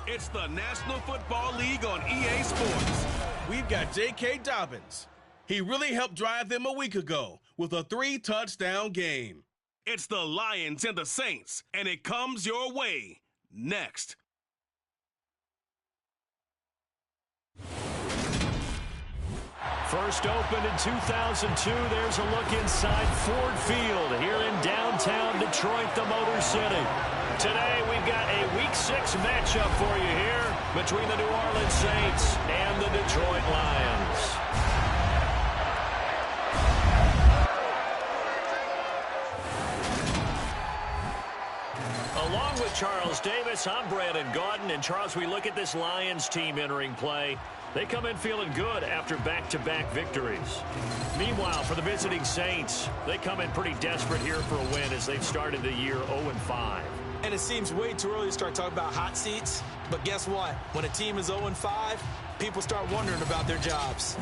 It's the National Football League on EA Sports. We've got J.K. Dobbins. He really helped drive them a week ago with a 3-touchdown game. It's the Lions and the Saints, and it comes your way next. First opened in 2002, there's a look inside Ford Field here in downtown Detroit, the Motor City. Today, we've got a Week 6 matchup for you here between the New Orleans Saints and the Detroit Lions. Along with Charles Davis, I'm Brandon Gaudin. And Charles, we look at this Lions team entering play. They come in feeling good after back-to-back victories. Meanwhile, for the visiting Saints, they come in pretty desperate here for a win as they've started the year 0-5. And it seems way too early to start talking about hot seats. But guess what? When a team is 0-5, people start wondering about their jobs.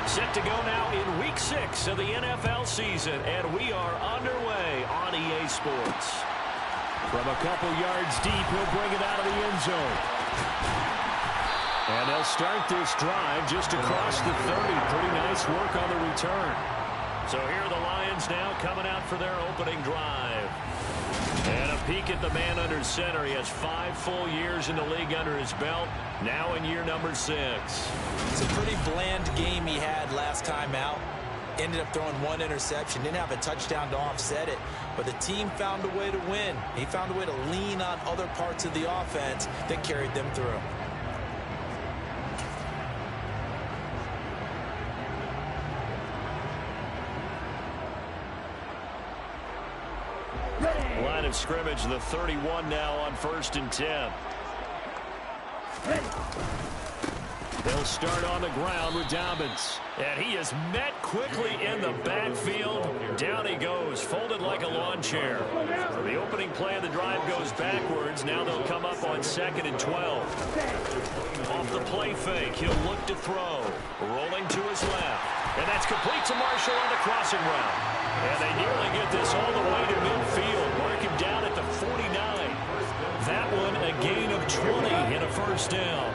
Set to go now in Week 6 of the NFL season, and we are underway on EA Sports. From a couple yards deep, he'll bring it out of the end zone. And they'll start this drive just across the 30. Pretty nice work on the return. So here are the Lions now coming out for their opening drive. And a peek at the man under center. He has 5 full years in the league under his belt. Now in year number 6. It's a pretty bland game he had last time out. Ended up throwing 1 interception. Didn't have a touchdown to offset it. But the team found a way to win. He found a way to lean on other parts of the offense that carried them through. Line of scrimmage, the 31 now on 1st and 10. They'll start on the ground with Dobbins. And he is met quickly in the backfield. Down he goes, folded like a lawn chair. The opening play of the drive goes backwards. Now they'll come up on 2nd and 12. Off the play fake, he'll look to throw. Rolling to his left. And that's complete to Marshall on the crossing route. And they nearly get this all the way to midfield. Mark him down at the 49. That one a gain of 20 and a first down.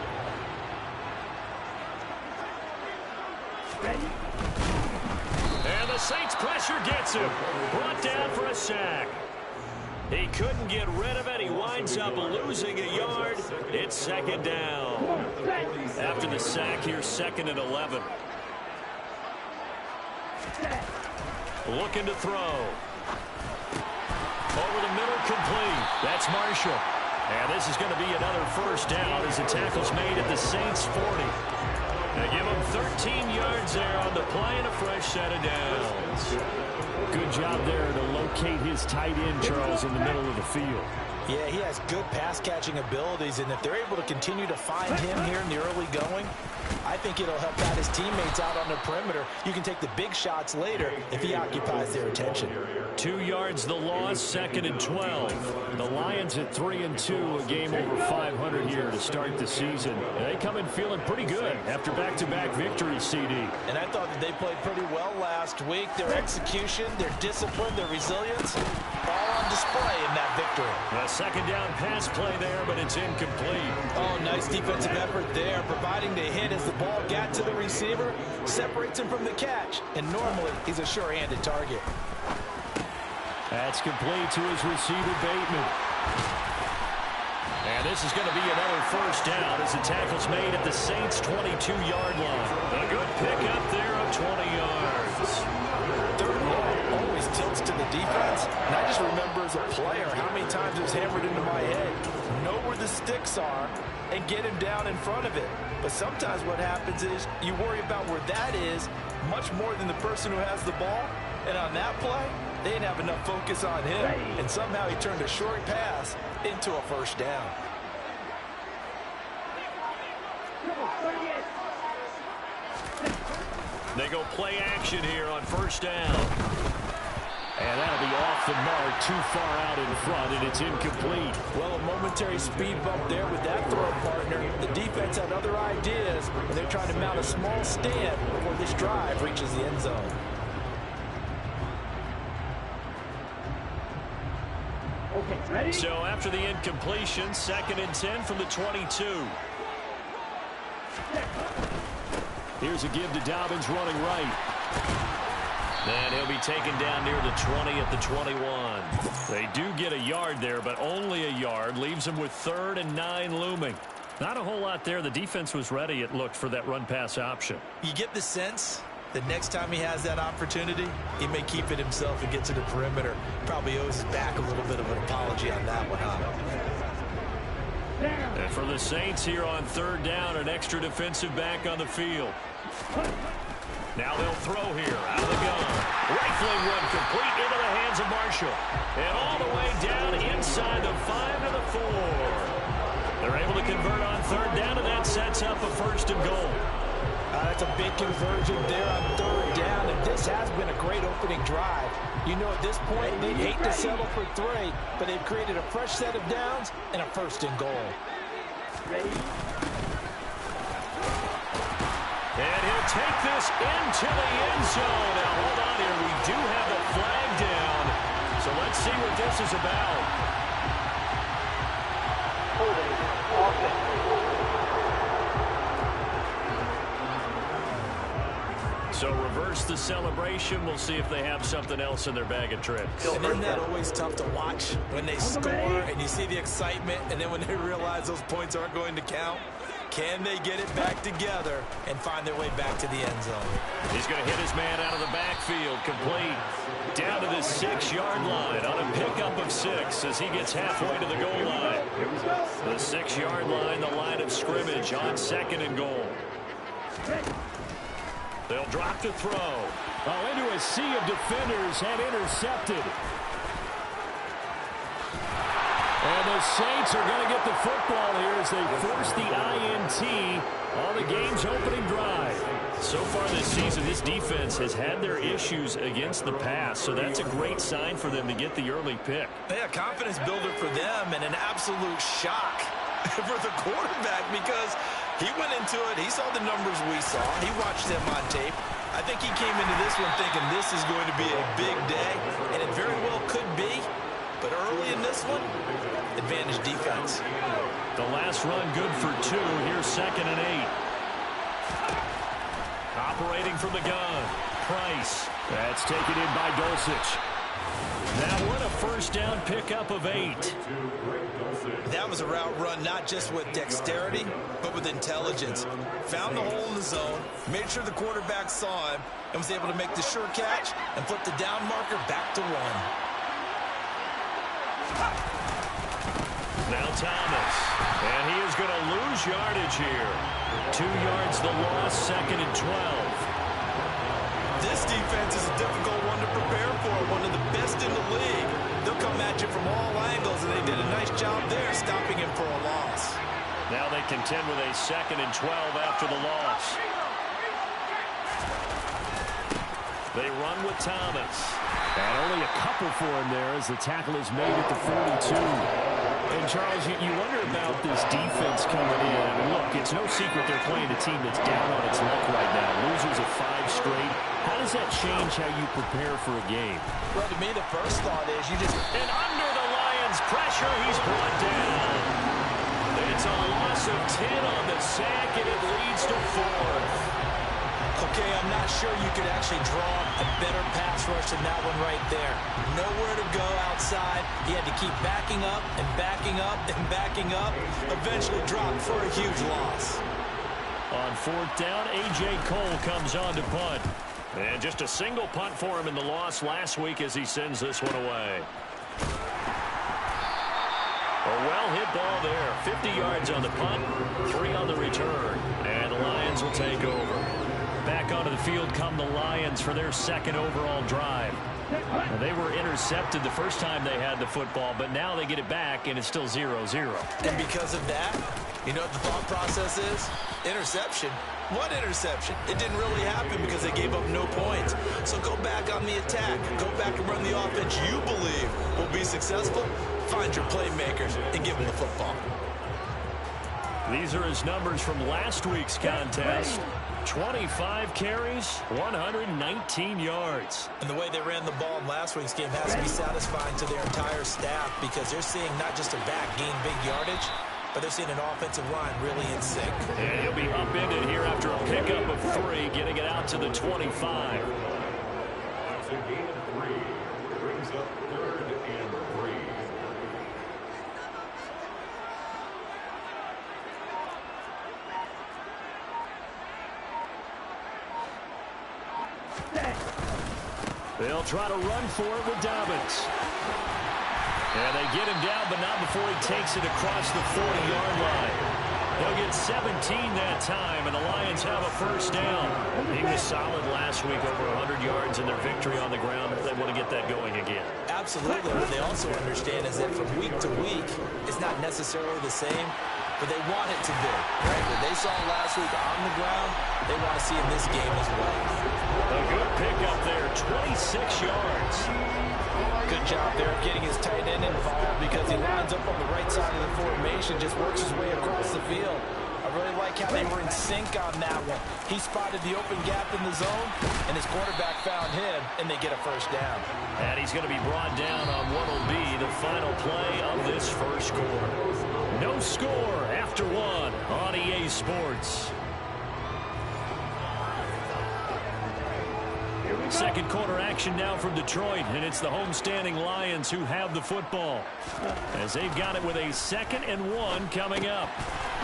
And the Saints pressure gets him. Brought down for a sack. He couldn't get rid of it. He winds up losing a yard. It's 2nd down. After the sack, here's 2nd and 11. Looking to throw. Over the middle, complete. That's Marshall. And this is going to be another first down as the tackle's made at the Saints' 40. They give him 13 yards there on the play and a fresh set of downs. Good job there to locate his tight end, Charles, in the middle of the field. Yeah, he has good pass-catching abilities, and if they're able to continue to find him here in the early going, I think it'll help out his teammates out on the perimeter. You can take the big shots later if he occupies their attention. 2 yards the loss, 2nd and 12. The Lions at 3-2, a game over 500 here to start the season. They come in feeling pretty good after back-to-back victories, CD. And I thought that they played pretty well last week. Their execution, their discipline, their resilience, all on display in that victory. A 2nd down pass play there, but it's incomplete. Oh, nice defensive effort there, providing the hit as the ball got to the receiver, separates him from the catch, and normally he's a sure-handed target. That's complete to his receiver, Bateman. And this is going to be another first down as the tackle's made at the Saints' 22-yard line. A good pickup there of 20 yards. Third and long always tilts to the defense, and I just remember as a player how many times it was hammered into my head. Know where the sticks are and get him down in front of it. But sometimes what happens is you worry about where that is much more than the person who has the ball. And on that play, they didn't have enough focus on him, and somehow he turned a short pass into a first down. They go play action here on first down. And that'll be off the mark, too far out in front, and it's incomplete. Well, a momentary speed bump there with that throw partner. The defense had other ideas, and they're trying to mount a small stand before this drive reaches the end zone. Okay, ready? So after the incompletion, 2nd and 10 from the 22. Here's a give to Dobbins running right. And he'll be taken down near the 20 at the 21. They do get a yard there, but only a yard. Leaves them with 3rd and 9 looming. Not a whole lot there. The defense was ready, it looked, for that run-pass option. You get the sense that next time he has that opportunity, he may keep it himself and get to the perimeter. Probably owes his back a little bit of an apology on that one, huh? And for the Saints here on 3rd down, an extra defensive back on the field. Now they'll throw here out of the gun. Rifling one complete into the hands of Marshall. And all the way down inside the 5 to the 4. They're able to convert on 3rd down, and that sets up a 1st and goal. That's a big conversion there on 3rd down, and this has been a great opening drive. You know, at this point, they'd hate to settle for 3, but they've created a fresh set of downs and a 1st and goal. Ready? And he'll take this into the end zone. Now, hold on here. We do have the flag down. So let's see what this is about. Holding. Offense. So reverse the celebration. We'll see if they have something else in their bag of tricks. And isn't that always tough to watch when they score and you see the excitement, and then when they realize those points aren't going to count? Can they get it back together and find their way back to the end zone? He's going to hit his man out of the backfield, complete. Down to the 6-yard line on a pickup of 6 as he gets halfway to the goal line. The 6-yard line, the line of scrimmage on 2nd and goal. They'll drop to throw. Oh, into a sea of defenders and intercepted. And the Saints are going to get the football here as they force the INT on the game's opening drive. So far this season, this defense has had their issues against the pass, so that's a great sign for them to get the early pick. Yeah, confidence builder for them and an absolute shock for the quarterback because he went into it. He saw the numbers we saw. He watched them on tape. I think he came into this one thinking this is going to be a big day, and it very well could be. But early in this one, advantage defense. The last run good for 2. Here's 2nd and 8. Operating from the gun. Price. That's taken in by Dulcich. Now what a 1st down pickup of 8. That was a route run not just with dexterity, but with intelligence. Found the hole in the zone, made sure the quarterback saw him, and was able to make the sure catch and flip the down marker back to 1. Now Thomas. And he is going to lose yardage here. 2 yards the loss, 2nd and 12. This defense is a difficult one to prepare for, one of the best in the league. They'll come at you from all angles, and they did a nice job there stopping him for a loss. Now they contend with a 2nd and 12 after the loss. They run with Thomas. And only a couple for him there as the tackle is made at the 42. And, Charles, you wonder about this defense coming in. Look, it's no secret they're playing a team that's down on its luck right now. Losers of 5 straight. How does that change how you prepare for a game? Well, to me, the first thought is you just... And under the Lions' pressure, he's brought down. It's a loss of 10 on the sack, and it leads to 4th. Okay, I'm not sure you could actually draw a better pass rush than that one right there. Nowhere to go outside. He had to keep backing up and backing up and backing up. Eventually dropped for a huge loss. On 4th down, A.J. Cole comes on to punt. And just a single punt for him in the loss last week as he sends this one away. A well-hit ball there. 50 yards on the punt, 3 on the return. And the Lions will take over. Back onto the field come the Lions for their 2nd overall drive. Now, they were intercepted the first time they had the football, but now they get it back, and it's still 0-0. And because of that, You know what the thought process is? Interception. What interception? It didn't really happen because they gave up no points. So go back on the attack. Go back and run the offense you believe will be successful. Find your playmakers and give them the football. These are his numbers from last week's contest. 25 carries, 119 yards. And the way they ran the ball in last week's game has to be satisfying to their entire staff because they're seeing not just a back gain big yardage, but they're seeing an offensive line really in sync. And he'll be upended here after a pickup of 3, getting it out to the 25. That's a gain of 3. Brings up 3rd and 3. They'll try to run for it with Dobbins. And they get him down, but not before he takes it across the 40-yard line. They'll get 17 that time, and the Lions have a first down. He was solid last week, over 100 yards in their victory on the ground. They want to get that going again. Absolutely. What they also understand is that from week to week, it's not necessarily the same, but they want it to be. Right? What they saw last week on the ground, they want to see in this game as well. A good pickup there, 26 yards. Good job there of getting his tight end involved because he lines up on the right side of the formation, just works his way across the field. I really like how they were in sync on that one. He spotted the open gap in the zone, and his quarterback found him, and they get a first down. And he's going to be brought down on what will be the final play of this first quarter. No score after 1 on EA Sports. Second quarter action now from Detroit, and it's the homestanding Lions who have the football as they've got it with a 2nd and 1 coming up.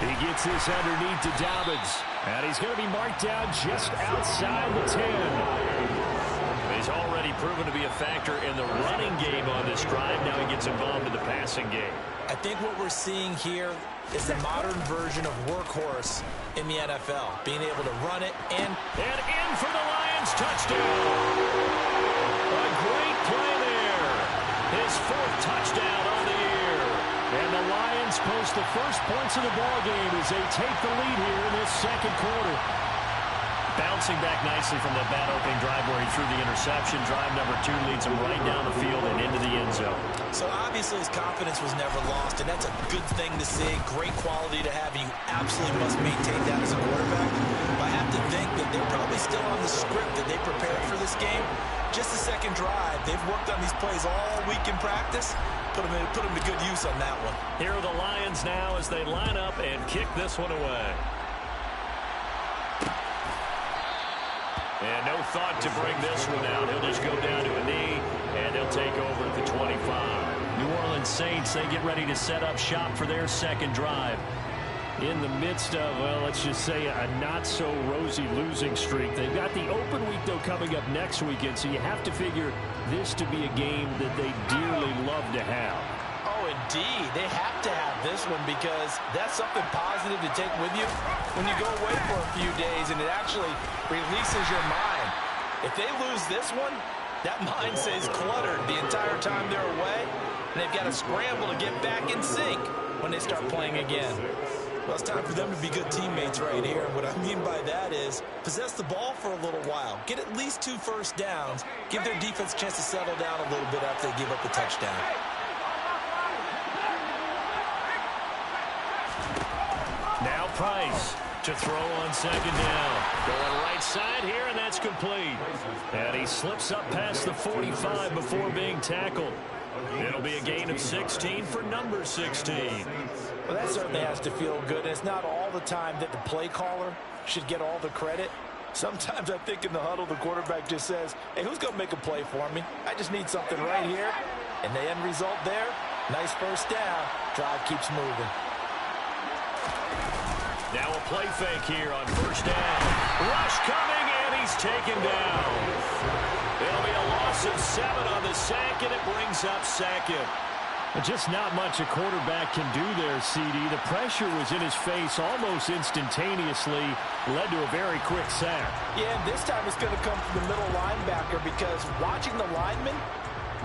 He gets this underneath to Dobbins, and he's going to be marked down just outside the 10. He's already proven to be a factor in the running game on this drive. Now he gets involved in the passing game. I think what we're seeing here is the modern version of workhorse in the NFL, being able to run it and in for the Lions touchdown. A great play there. His 4th touchdown on the year. And the Lions post the first points of the ball game as they take the lead here in this second quarter. Bouncing back nicely from that bad opening drive where he threw the interception. Drive number 2 leads him right down the field and into the end zone. So obviously his confidence was never lost, and that's a good thing to see. Great quality to have. You absolutely must maintain that as a quarterback. But I have to think that they're probably still on the script that they prepared for this game. Just the second drive. They've worked on these plays all week in practice. Put them to good use on that one. Here are the Lions now as they line up and kick this one away. And no thought to bring this one out. He'll just go down to a knee, and they'll take over at the 25. New Orleans Saints, they get ready to set up shop for their second drive. In the midst of, well, let's just say a not-so-rosy losing streak. They've got the open week, though, coming up next weekend, so you have to figure this to be a game that they dearly love to have. Oh, indeed. They have to have this one because that's something positive to take with you when you go away for a few days, and it actually releases your mind. If they lose this one, that mind stays cluttered the entire time they're away, and they've got to scramble to get back in sync when they start playing again. Well, it's time for them to be good teammates right here. What I mean by that is possess the ball for a little while. Get at least 2 first downs. Give their defense a chance to settle down a little bit after they give up a touchdown. Now Price to throw on second down. Going right side here, and that's complete. And he slips up past the 45 before being tackled. It'll be a gain of 16 for number 16. Well, that certainly has to feel good. And it's not all the time that the play caller should get all the credit. Sometimes I think in the huddle, the quarterback just says, hey, who's going to make a play for me? I just need something right here. And the end result there, nice first down. Drive keeps moving. Now a play fake here on first down. Rush coming, and he's taken down. It'll be a loss of 7 on the sack, and it brings up second. Just not much a quarterback can do there, CD. The pressure was in his face almost instantaneously, led to a very quick sack. Yeah, and this time it's going to come from the middle linebacker because watching the lineman,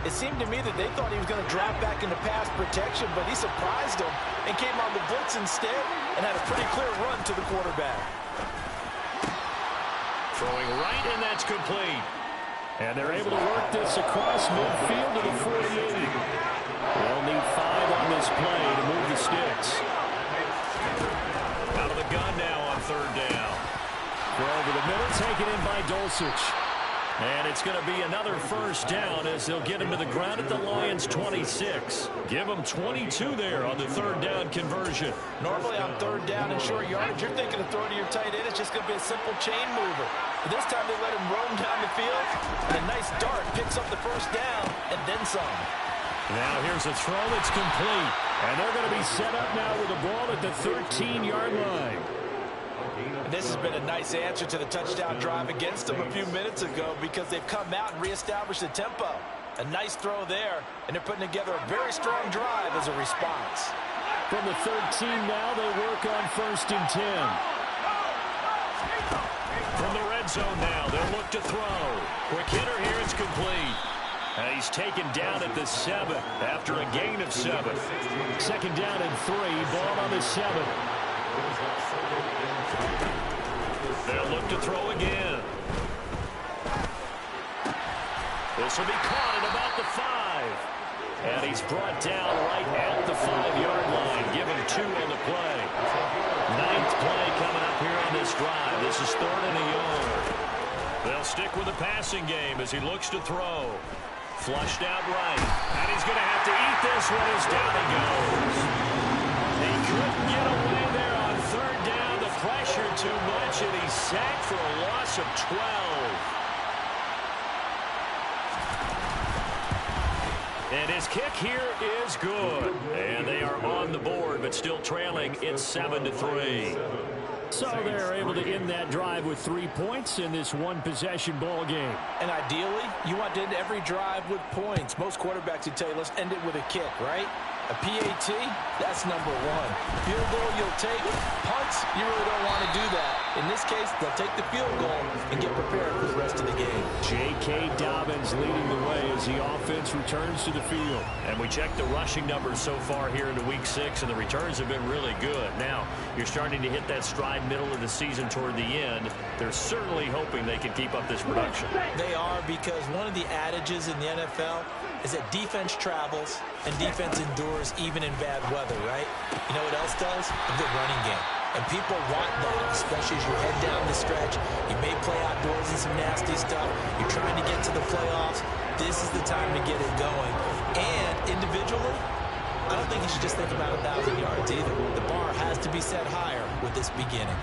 it seemed to me that they thought he was going to drop back into pass protection, but he surprised him and came on the blitz instead, and had a pretty clear run to the quarterback. Throwing right, and that's complete. And they're able to work this across midfield to the 48. They'll need 5 on this play to move the sticks. Out of the gun now on third down. Throw over the middle, taken in by Dulcich. And it's going to be another first down as they'll get him to the ground at the Lions' 26. Give them 22 there on the third down conversion. Normally on third down and short yardage, you're thinking of throwing to your tight end. It's just going to be a simple chain mover. But this time they let him roam down the field, and a nice dart picks up the first down and then some. Now here's a throw that's complete. And they're going to be set up now with the ball at the 13-yard line. And this has been a nice answer to the touchdown drive against them a few minutes ago because they've come out and reestablished the tempo. A nice throw there, and they're putting together a very strong drive as a response. From the 13 now, they work on 1st and 10. From the red zone now, they'll look to throw. Quick hitter here, it's complete. And he's taken down at the 7 after a gain of 7. 2nd down and 3, ball on the 7. They'll look to throw again. This will be caught at about the 5. And he's brought down right at the 5-yard line. Give him 2 on the play. 9th play coming up here on this drive. This is 3rd and a yard. They'll stick with the passing game as he looks to throw. Flushed out right. And he's going to have to eat this one as down he goes. He couldn't get away there on 3rd down. The pressure too much, and he's sacked for a loss of 12. And his kick here is good. And they are on the board, but still trailing. It's 7-3. So they're able to end that drive with 3 points in this one-possession ball game. And ideally, you want to end every drive with points. Most quarterbacks would tell you, let's end it with a kick, right? A PAT, that's number 1. Field goal you'll take. Punts, you really don't want to do that. In this case, they'll take the field goal and get prepared for the rest of the game. J.K. Dobbins leading the way as the offense returns to the field. And we checked the rushing numbers so far here into Week 6, and the returns have been really good. Now, you're starting to hit that stride middle of the season toward the end. They're certainly hoping they can keep up this production. They are, because one of the adages in the NFL is that defense travels and defense endures even in bad weather, right? You know what else does? A good running game. And people want that, especially as you head down the stretch. You may play outdoors in some nasty stuff. You're trying to get to the playoffs. This is the time to get it going. And individually, I don't think you should just think about 1,000 yards either. The bar has to be set higher with this beginning.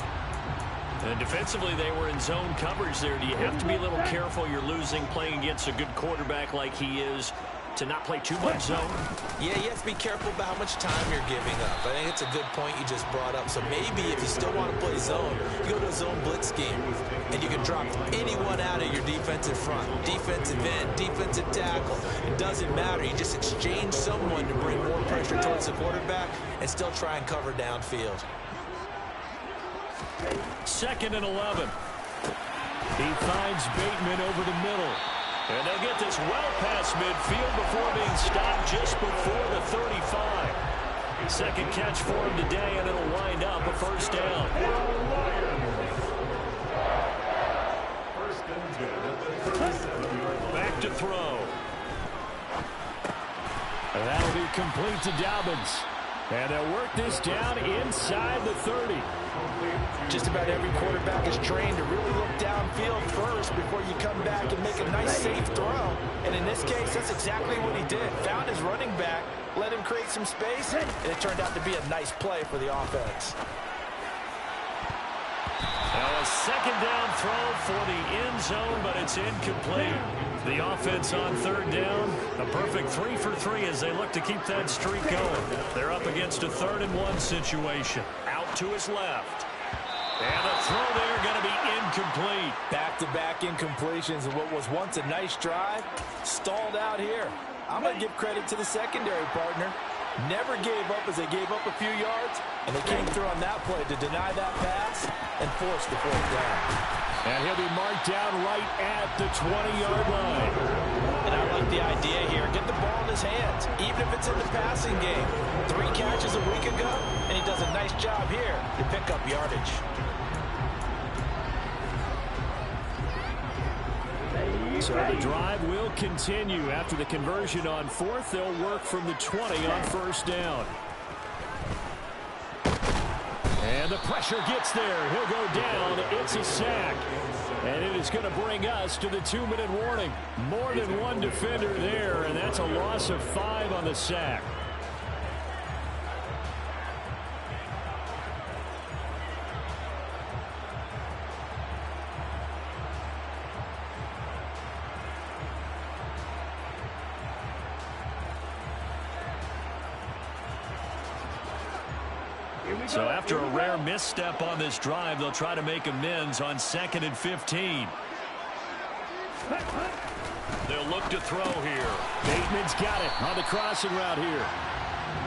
And defensively, they were in zone coverage there. Do you have to be a little careful? You're losing playing against a good quarterback like he is to not play too much zone? Yeah, you have to be careful about how much time you're giving up. I think it's a good point you just brought up. So maybe if you still want to play zone, you go to a zone blitz scheme, and you can drop anyone out of your defensive front. Defensive end, defensive tackle. It doesn't matter. You just exchange someone to bring more pressure towards the quarterback and still try and cover downfield. 2nd and 11. He finds Bateman over the middle. And they'll get this well past midfield before being stopped just before the 35. 2nd catch for him today, and it'll wind up a first down. Back to throw. And that'll be complete to Dobbins. And they'll work this down inside the 30. Just about every quarterback is trained to really look downfield first before you come back and make a nice, safe throw. And in this case, that's exactly what he did. Found his running back, let him create some space, and it turned out to be a nice play for the offense. Now a 2nd down throw for the end zone, but it's incomplete. The offense on 3rd down, a perfect 3 for 3 as they look to keep that streak going. They're up against a 3rd and 1 situation. Out to his left. And the throw there going to be incomplete. Back-to-back incompletions of what was once a nice drive, stalled out here. I'm going to give credit to the secondary partner. Never gave up as they gave up a few yards, and they came through on that play to deny that pass and force the 4th down. And he'll be marked down right at the 20-yard line. And I like get the idea here. Get the ball in his hands, even if it's in the passing game. 3 catches a week ago, and he does a nice job here to pick up yardage. So the drive will continue. After the conversion on 4th, they'll work from the 20 on 1st down. And the pressure gets there. He'll go down. It's a sack. And it is going to bring us to the 2-minute warning. More than one defender there, and that's a loss of 5 on the sack. So after a rare misstep on this drive, they'll try to make amends on 2nd and 15. They'll look to throw here. Bateman's got it on the crossing route here.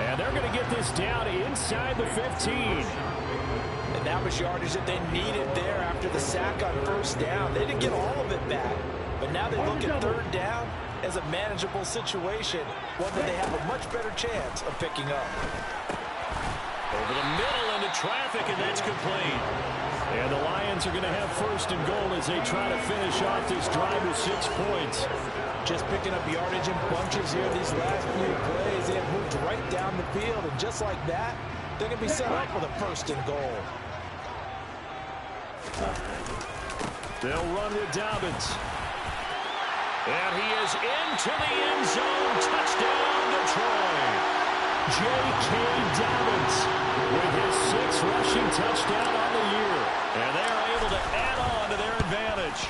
And they're going to get this down inside the 15. And that was yardage that they needed there after the sack on 1st down. They didn't get all of it back. But now they look at 3rd down as a manageable situation, one that they have a much better chance of picking up. Over the middle into traffic, and that's complete. And the Lions are going to have 1st and goal as they try to finish off this drive with 6 points. Just picking up yardage in bunches here these last few plays. They have moved right down the field, and just like that, they're going to be set up with a 1st and goal. They'll run with Dobbins. And he is into the end zone. Touchdown, Detroit. J.K. Dobbins with his 6th rushing touchdown on the year. And they are able to add on to their advantage.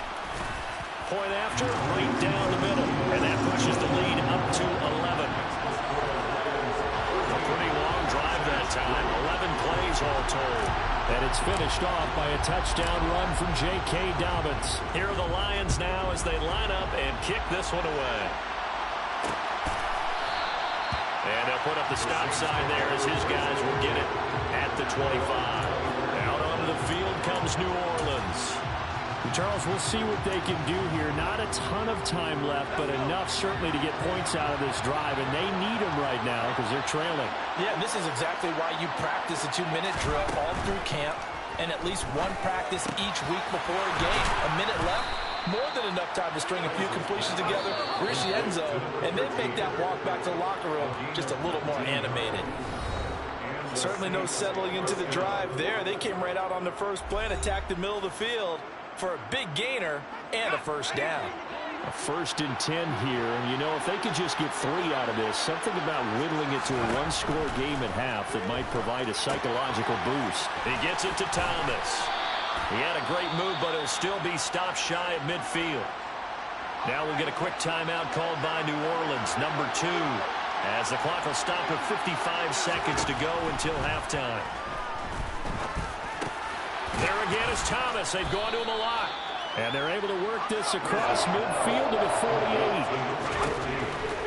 Point after, right down the middle. And that pushes the lead up to 11. A pretty long drive that time. 11 plays all told. And it's finished off by a touchdown run from J.K. Dobbins. Here are the Lions now as they line up and kick this one away. And they'll put up the stop sign there as his guys will get it at the 25. Out onto the field comes New Orleans. Charles, we'll see what they can do here. Not a ton of time left, but enough certainly to get points out of this drive, and they need them right now because they're trailing. Yeah, and this is exactly why you practice a 2-minute drill all through camp and at least one practice each week before a game. A minute left, more than enough time to string a few completions together, reach the end zone, and then make that walk back to the locker room just a little more animated. Certainly no settling into the drive there. They came right out on the first play and attacked the middle of the field for a big gainer and a 1st down. A 1st and 10 here, and you know, if they could just get 3 out of this, something about whittling it to a 1-score game at half that might provide a psychological boost. He gets it to Thomas. He had a great move, but he'll still be stopped shy of midfield. Now we'll get a quick timeout called by New Orleans, number 2, as the clock will stop with 55 seconds to go until halftime. There again is Thomas. They've gone to him a lot. And they're able to work this across midfield to the 48.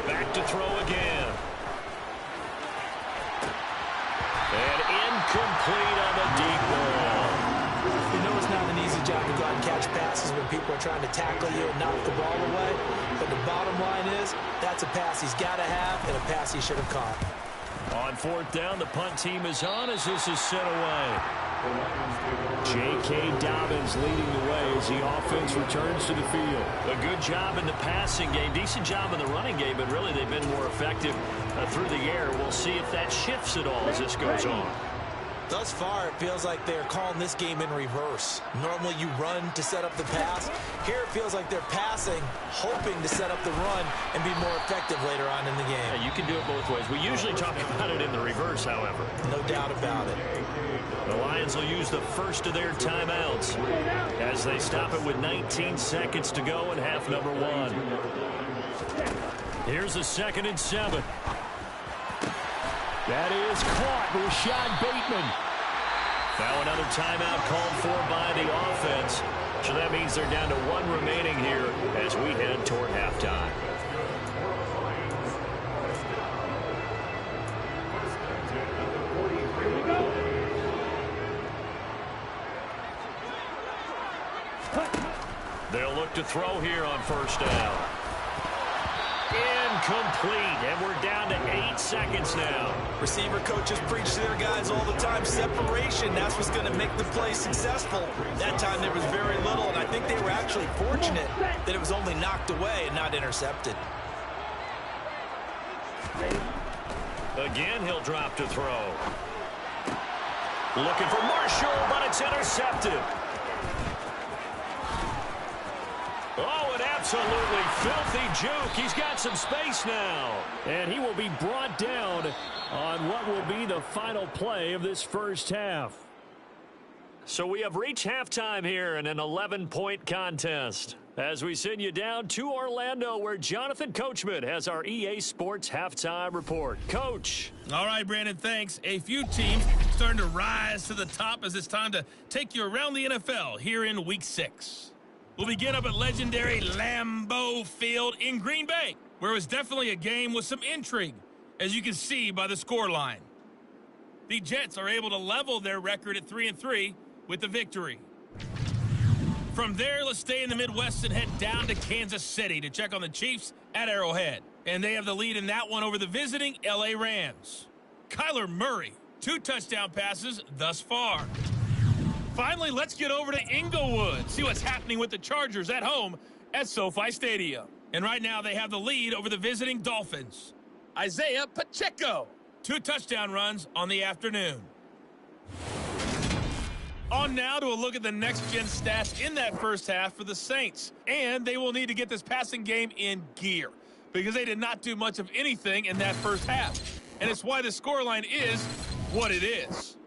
Back to throw again. And incomplete on the deep ball. You know it's not an easy job to go out and catch passes when people are trying to tackle you and knock the ball away. But the bottom line is, that's a pass he's got to have and a pass he should have caught. On 4th down, the punt team is on as this is sent away. J.K. Dobbins leading the way as the offense returns to the field. A good job in the passing game, decent job in the running game, but really they've been more effective through the air. We'll see if that shifts at all as this goes on. Thus far, it feels like they're calling this game in reverse. Normally you run to set up the pass. Here it feels like they're passing, hoping to set up the run and be more effective later on in the game. Yeah, you can do it both ways. We usually talk about it in the reverse, however. No doubt about it. The Lions will use the first of their timeouts as they stop it with 19 seconds to go in half number 1. Here's a 2nd and 7. That is caught. Rashad Bateman. Now another timeout called for by the offense. So that means they're down to 1 remaining here as we head toward halftime. They'll look to throw here on 1st down. incomplete, and we're down to 8 seconds now. Receiver coaches preach to their guys all the time. Separation, that's what's going to make the play successful. That time there was very little, and I think they were actually fortunate that it was only knocked away and not intercepted. Again, he'll drop to throw. Looking for Marshall, but it's intercepted. Oh, an absolutely filthy juke. He's got some space now. And he will be brought down on what will be the final play of this first half. So we have reached halftime here in an 11-point contest. As we send you down to Orlando, where Jonathan Coachman has our EA Sports halftime report. Coach. All right, Brandon, thanks. A few teams starting to rise to the top as it's time to take you around the NFL here in Week 6. We'll begin up at legendary Lambeau Field in Green Bay, where it was definitely a game with some intrigue, as you can see by the scoreline. The Jets are able to level their record at 3-3 with the victory. From there, let's stay in the Midwest and head down to Kansas City to check on the Chiefs at Arrowhead. And they have the lead in that one over the visiting L.A. Rams. Kyler Murray, 2 touchdown passes thus far. Finally, let's get over to Inglewood, see what's happening with the Chargers at home at SoFi Stadium. And right now, they have the lead over the visiting Dolphins. Isaiah Pacheco, 2 touchdown runs on the afternoon. On now to a look at the next-gen stats in that first half for the Saints. And they will need to get this passing game in gear because they did not do much of anything in that first half. And it's why the scoreline is what it is.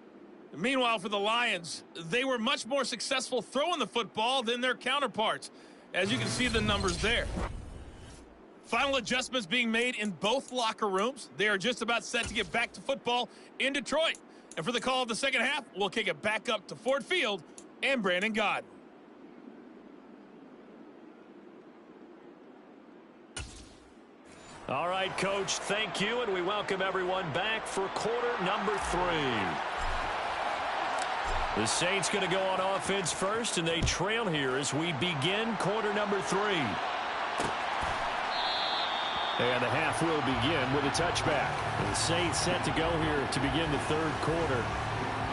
Meanwhile, for the Lions, they were much more successful throwing the football than their counterparts, as you can see the numbers there. Final adjustments being made in both locker rooms. They are just about set to get back to football in Detroit. And for the call of the second half, we'll kick it back up to Ford Field and Brandon Gaudin. All right, Coach, thank you, and we welcome everyone back for quarter number 3. The Saints going to go on offense first, and they trail here as we begin quarter number 3. And the half will begin with a touchback. The Saints set to go here to begin the third quarter.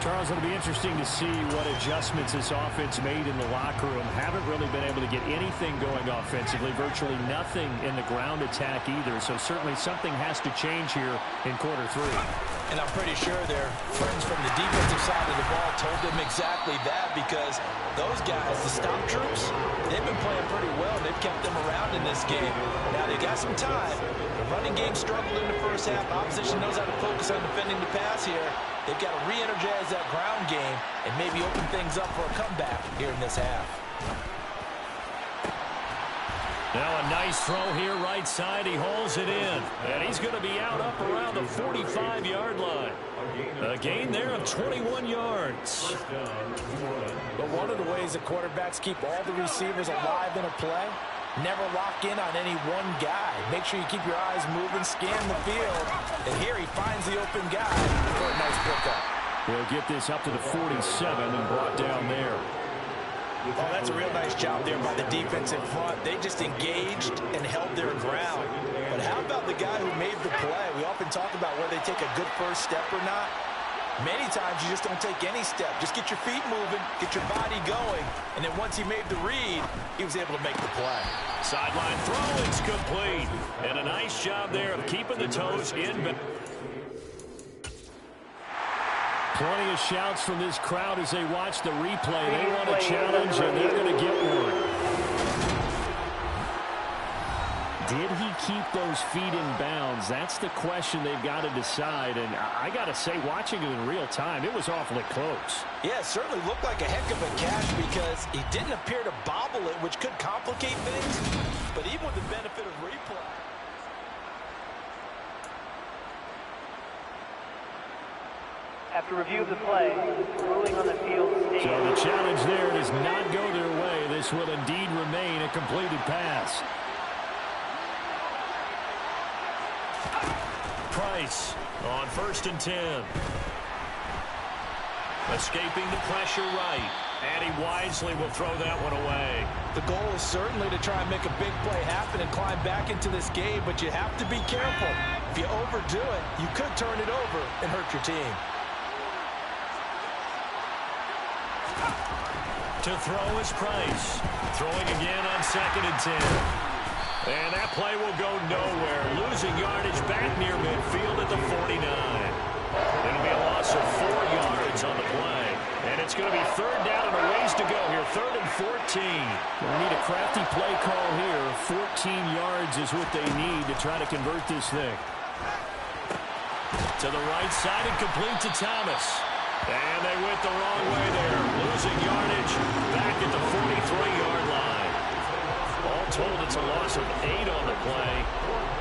Charles, it'll be interesting to see what adjustments this offense made in the locker room. Haven't really been able to get anything going offensively. Virtually nothing in the ground attack either. So certainly something has to change here in quarter 3. And I'm pretty sure their friends from the defensive side of the ball told them exactly that, because those guys, the stop troops, they've been playing pretty well. They've kept them around in this game. Now they got some time. The running game struggled in the first half. Opposition knows how to focus on defending the pass here. They've got to re-energize that ground game and maybe open things up for a comeback here in this half. Now a nice throw here right side. He hauls it in. And he's going to be out up around the 45-yard line. A gain there of 21 yards. But one of the ways that quarterbacks keep all the receivers alive in a play, never lock in on any one guy. Make sure you keep your eyes moving, scan the field. And here he finds the open guy for a nice pickup. They'll get this up to the 47 and brought down there. Oh, that's a real nice job there by the defense in front. They just engaged and held their ground. But how about the guy who made the play? We often talk about whether they take a good first step or not. Many times you just don't take any step. Just get your feet moving, get your body going, and then once he made the read, he was able to make the play. Sideline throw, it's complete. And a nice job there of keeping the toes in. Plenty of shouts from this crowd as they watch the replay. They want a challenge, and they're going to get one. Did he keep those feet in bounds? That's the question they've got to decide. And I got to say, watching it in real time, it was awfully close. Yeah, it certainly looked like a heck of a catch because he didn't appear to bobble it, which could complicate things. But even with the benefit of replay. After review of the play, ruling on the field stays. So the challenge there does not go their way. This will indeed remain a completed pass. Price on 1st and 10. Escaping the pressure right. And he wisely will throw that one away. The goal is certainly to try and make a big play happen and climb back into this game, but you have to be careful. If you overdo it, you could turn it over and hurt your team. To throw is Price. Throwing again on 2nd and 10. And that play will go nowhere. Losing yardage back near midfield at the 49. It'll be a loss of 4 yards on the play. And it's going to be 3rd down and a ways to go here. 3rd and 14. We need a crafty play call here. 14 yards is what they need to try to convert this thing. To the right side and complete to Thomas. And they went the wrong way there. Losing yardage back at the 43-yard line. All told, it's a loss of 8 on the play.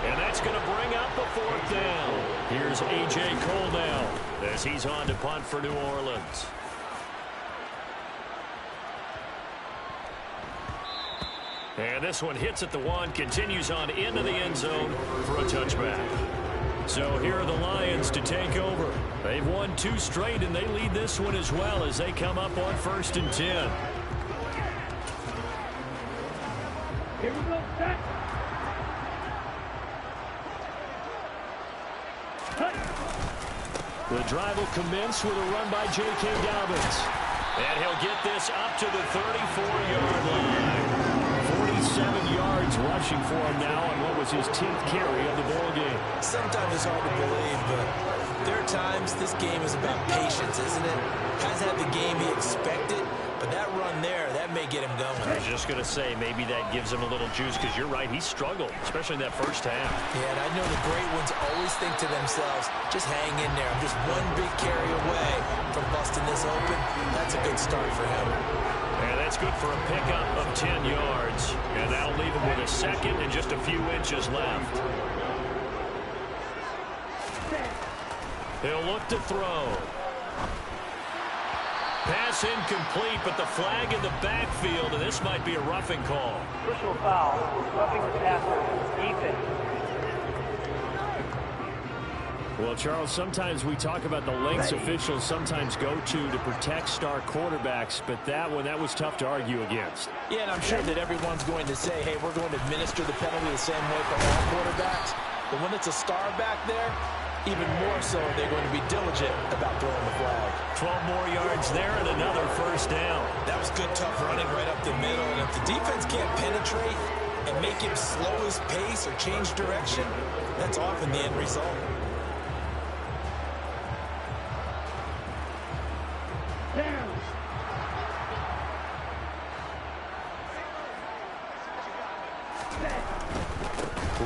And that's going to bring up a 4th down. Here's A.J. Cole now as he's on to punt for New Orleans. And this one hits at the 1, continues on into the end zone for a touchback. So here are the Lions to take over. They've won 2 straight, and they lead this one as well as they come up on 1st and 10. Here we go, set. The drive will commence with a run by J.K. Dobbins. And he'll get this up to the 34-yard line. 47 yards rushing for him now on what was his 10th carry of the ball game. Sometimes it's hard to believe, but there are times this game is about patience, isn't it? Hasn't had the game he expected, but that run there, that may get him going. I was just going to say, maybe that gives him a little juice, because you're right, he struggled, especially in that first half. Yeah, and I know the great ones always think to themselves, just hang in there. I'm just one big carry away from busting this open. That's a good start for him. And that's good for a pickup of 10 yards. And that'll leave him with a 2nd and just a few inches left. He'll look to throw. Pass incomplete, but the flag in the backfield, and this might be a roughing call. Personal foul. Roughing the passer. Defense. Well, Charles, sometimes we talk about the lengths officials sometimes go to protect star quarterbacks, but that was tough to argue against. Yeah, and I'm sure that everyone's going to say, hey, we're going to administer the penalty the same way for all quarterbacks. But when it's a star back there, even more so they're going to be diligent about throwing the flag. 12 more yards there and another 1st down. That was good, tough running right up the middle. And if the defense can't penetrate and make him slow his pace or change direction, that's often the end result.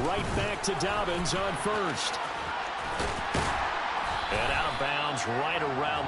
Right back to Dobbins on 1st. And out of bounds right around.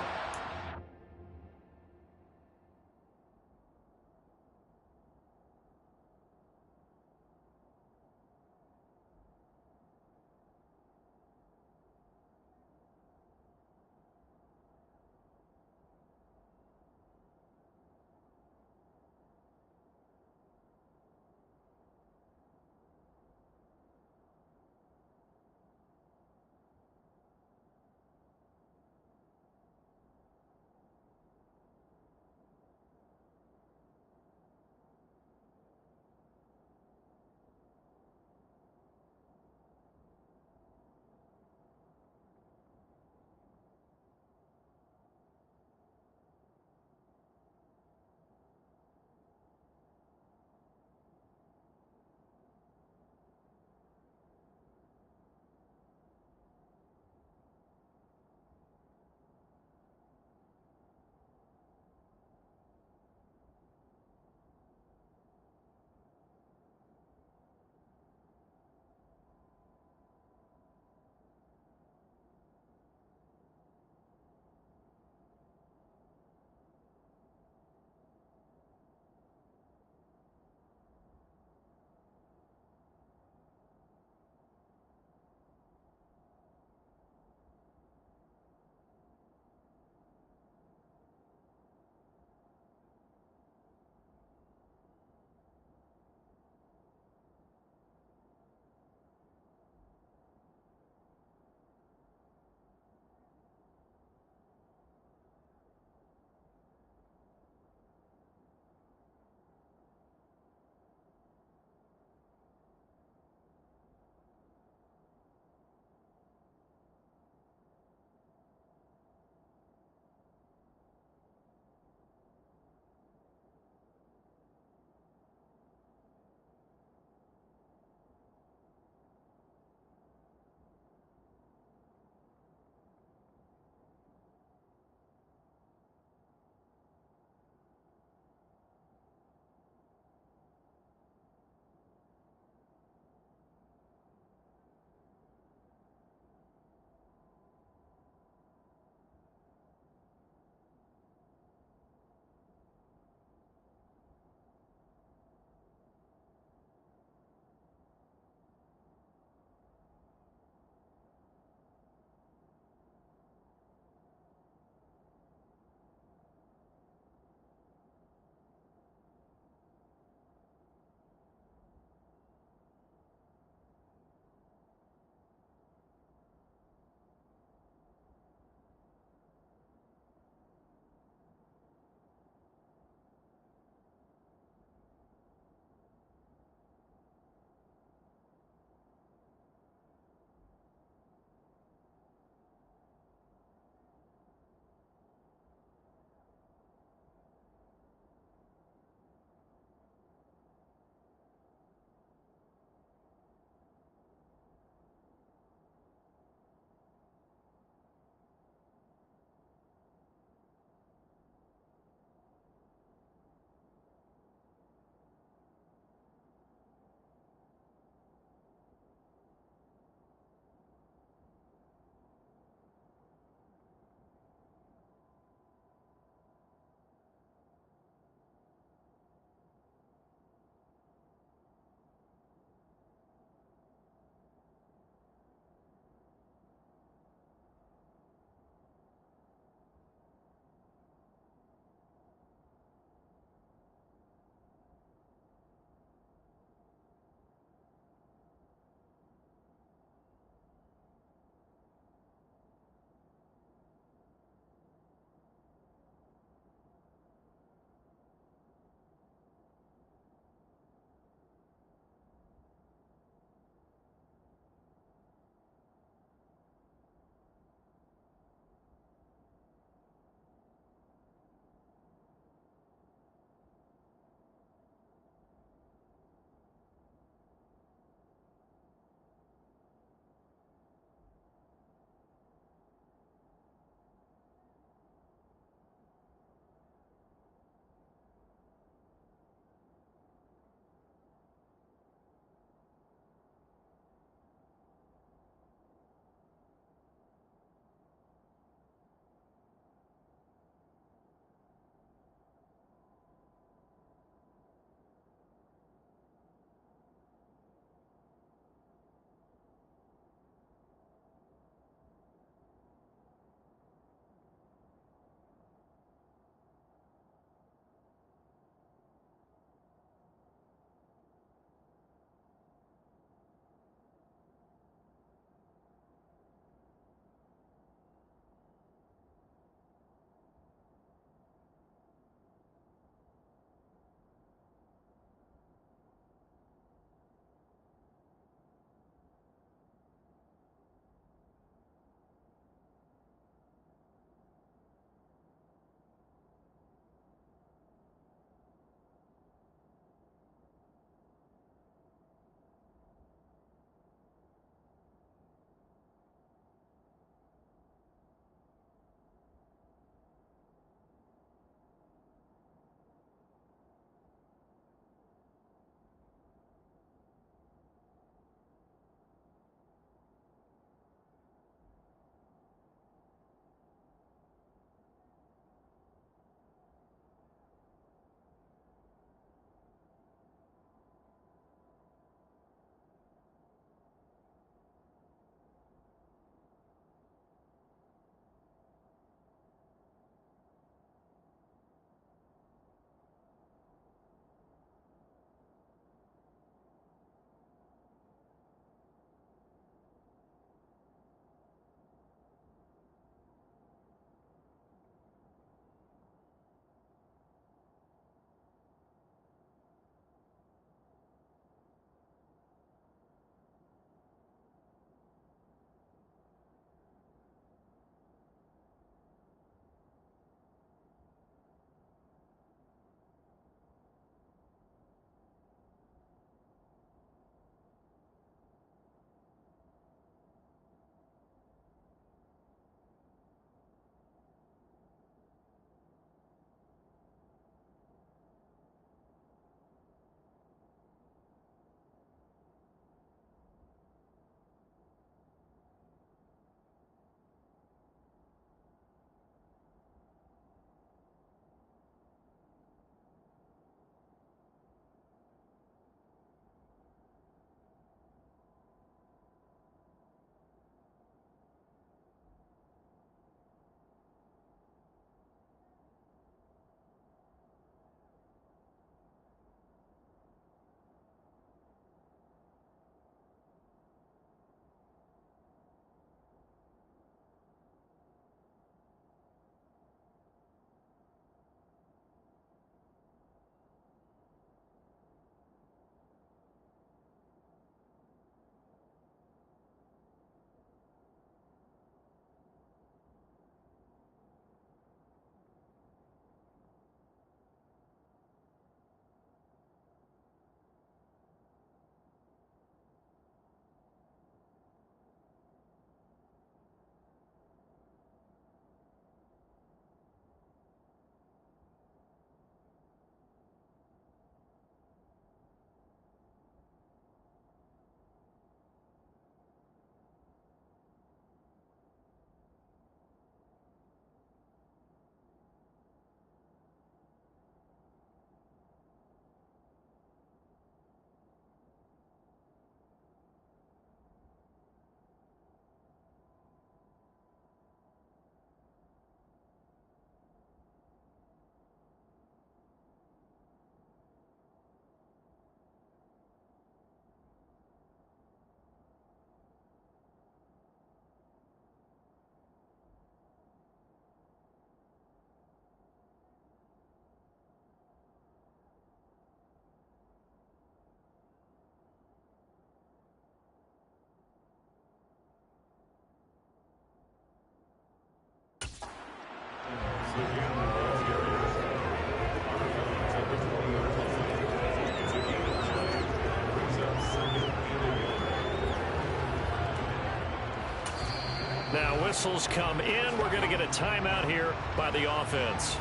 whistles come in. We're going to get a timeout here by the offense.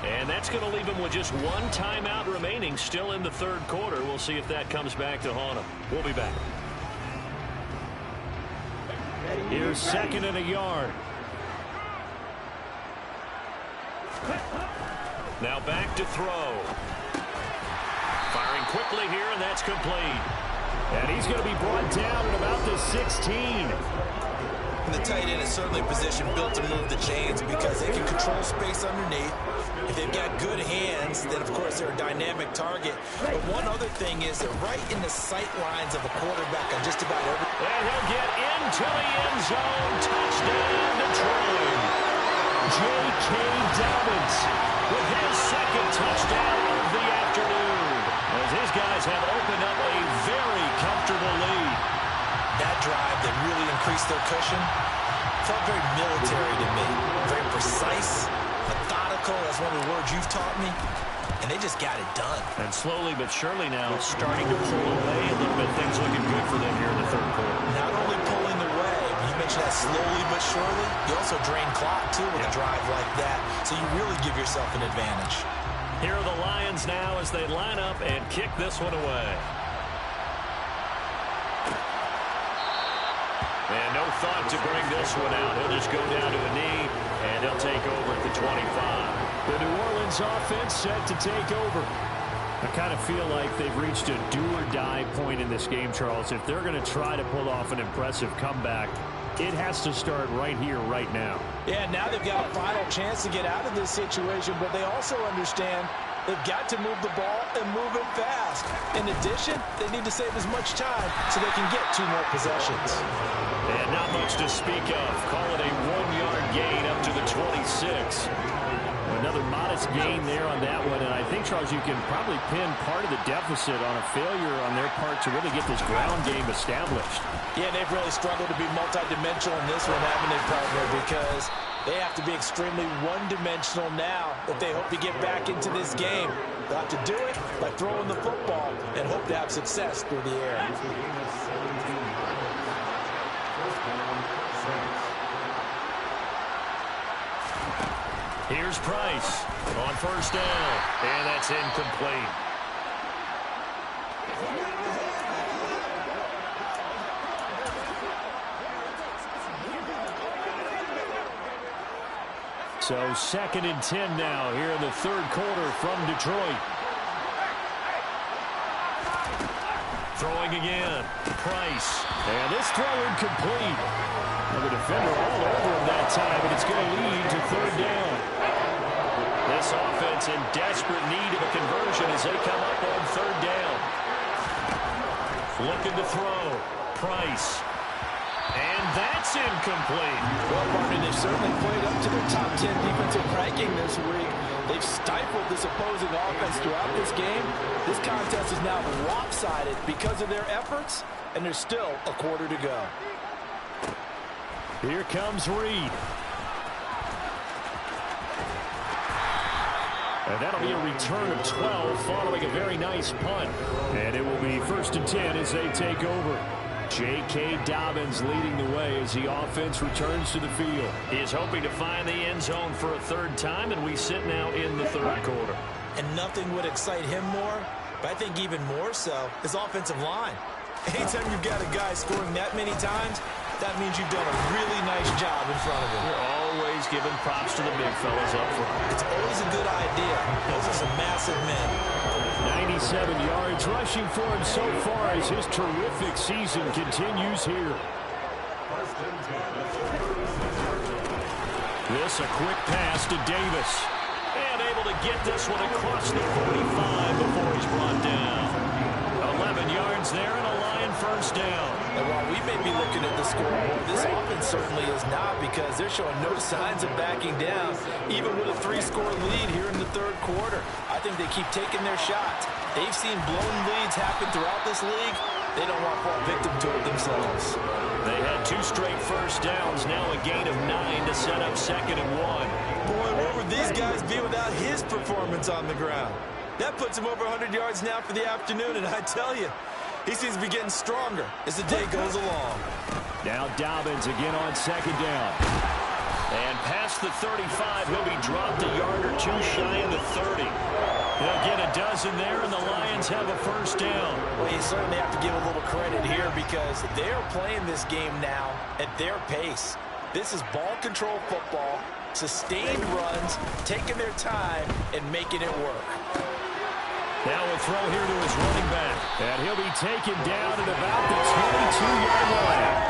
And that's going to leave them with just one timeout remaining still in the third quarter. We'll see if that comes back to haunt them. We'll be back. Here's 2nd and a yard. Now back to throw. Firing quickly here, and that's complete. And he's going to be brought down at about the 16. The tight end is certainly a position built to move the chains because they can control space underneath. If they've got good hands, then, of course, they're a dynamic target. But one other thing is they're right in the sight lines of a quarterback on just about every... And he'll get into the end zone. Touchdown, Detroit. J.K. Dobbins with his 2nd touchdown of the afternoon, as his guys have opened up a very comfortable lead. That drive that really increased their cushion felt very military to me. Very precise, methodical. That's one of the words you've taught me. And they just got it done. And slowly but surely now starting to pull away a little bit. Things looking good for them here in the third quarter. Not only pulling away, you mentioned that slowly but surely. You also drain clock, too, with a drive like that. So you really give yourself an advantage. Here are the Lions now as they line up and kick this one away. And no thought to bring this one out. He'll just go down to a knee, and he'll take over at the 25. The New Orleans offense set to take over. I kind of feel like they've reached a do-or-die point in this game, Charles. If they're going to try to pull off an impressive comeback, it has to start right here, right now. Yeah, now they've got a final chance to get out of this situation, but they also understand they've got to move the ball and move it fast. In addition, they need to save as much time so they can get 2 more possessions. And not much to speak of. Call it a 1-yard gain up to the 26. Another modest gain there on that one, and I think, Charles, you can probably pin part of the deficit on a failure on their part to really get this ground game established. Yeah, they've really struggled to be multidimensional in this one, haven't they, partner? Because they have to be extremely one-dimensional now if they hope to get back into this game. They'll have to do it by throwing the football and hope to have success through the air. Here's Price on 1st down, and that's incomplete. So 2nd and 10 now here in the third quarter from Detroit. Throwing again, Price. And this throw incomplete. And the defender all over him that time, and it's going to lead to 3rd down. This offense in desperate need of a conversion as they come up on 3rd down. Looking to throw, Price. And that's incomplete. Well, Martin, they've certainly played up to their top 10 defensive ranking this week. They've stifled this opposing offense throughout this game. This contest is now lopsided because of their efforts, and there's still a quarter to go. Here comes Reed. And that'll be a return of 12 following a very nice punt. And it will be 1st and 10 as they take over. J.K. Dobbins leading the way as the offense returns to the field. He is hoping to find the end zone for a 3rd time, and we sit now in the 3rd quarter. And nothing would excite him more, but I think even more so, his offensive line. Anytime you've got a guy scoring that many times, that means you've done a really nice job in front of him. You're always giving props to the big fellas up front. It's always a good idea. Those are some massive men. 97 yards rushing for him so far as his terrific season continues here. This a quick pass to Davis. And able to get this one across the 45 before he's brought down. 11 yards there and a Lion 1st down. And while we may be looking at the scoreboard, this offense certainly is not, because they're showing no signs of backing down, even with a 3-score lead here in the 3rd quarter. I think they keep taking their shots. They've seen blown leads happen throughout this league. They don't want to fall victim to it themselves. They had 2 straight 1st downs, now a gain of 9 to set up 2nd and 1. Boy, where would these guys be without his performance on the ground? That puts him over 100 yards now for the afternoon, and I tell you, he seems to be getting stronger as the day goes along. Now Dobbins again on second down. And past the 35, he'll be dropped a yard or two shy of the 30. They'll get a dozen there, and the Lions have a first down. Well, you certainly have to give a little credit here because they're playing this game now at their pace. This is ball control football, sustained runs, taking their time, and making it work. Now a throw here to his running back. And he'll be taken down at about the 22-yard line.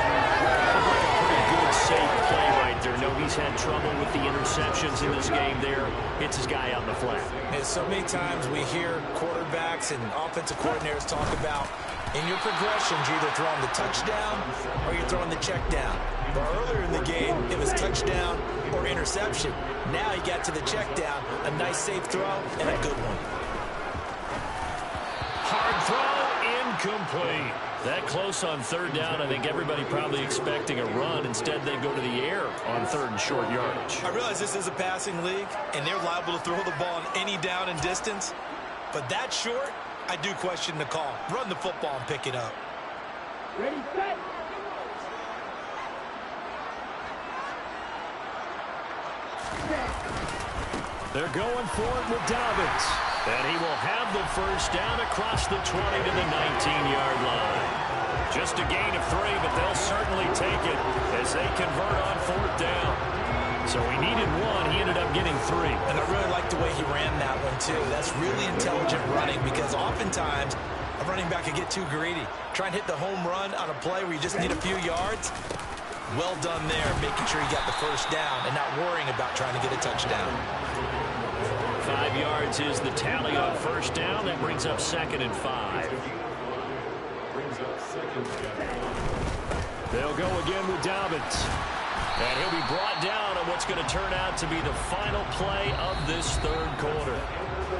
Looked like a pretty good, safe play right there. No, he's had trouble with the interceptions in this game there. Hits his guy out in the flat. And so many times we hear quarterbacks and offensive coordinators talk about in your progressions, you're either throwing the touchdown or you're throwing the check down. But earlier in the game, it was touchdown or interception. Now he got to the check down, a nice safe throw, and a good one. Hard throw, incomplete. That close on third down, I think everybody probably expecting a run. Instead, they go to the air on third and short yardage. I realize this is a passing league, and they're liable to throw the ball on any down and distance. But that short, I do question the call. Run the football and pick it up. Ready, set. They're going for it with Dobbins. And he will have the first down across the 20 to the 19-yard line. Just a gain of 3, but they'll certainly take it as they convert on fourth down. So he needed 1. He ended up getting 3. And I really like the way he ran that one, too. That's really intelligent running because oftentimes a running back can get too greedy. Try and hit the home run on a play where you just need a few yards. Well done there, making sure you got the first down and not worrying about trying to get a touchdown. 5 yards is the tally on first down. That brings up 2nd and 5. They'll go again with Dobbins. And he'll be brought down on what's going to turn out to be the final play of this third quarter.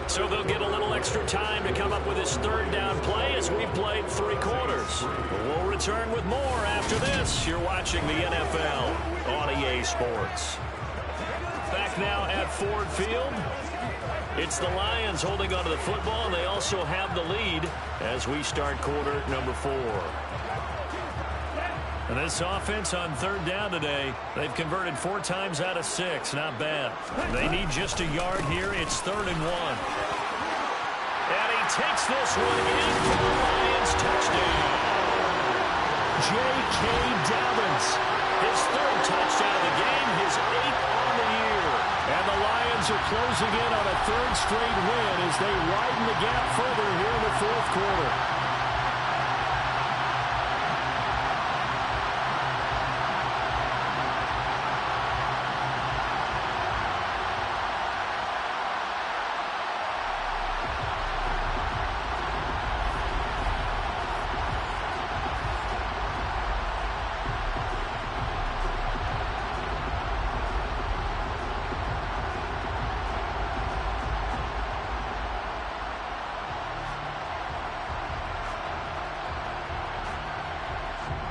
So they'll get a little extra time to come up with his third down play as we've played 3 quarters. We'll return with more after this. You're watching the NFL on EA Sports. Back now at Ford Field. It's the Lions holding onto the football, and they also have the lead as we start quarter number 4. And this offense on third down today, they've converted 4 times out of 6. Not bad. They need just a yard here. It's 3rd and 1. And he takes this one in for the Lions touchdown. J.K. Dobbins. His 3rd touchdown of the game, his 8th on the year. And the Lions are closing in on a 3rd straight win as they widen the gap further here in the 4th quarter.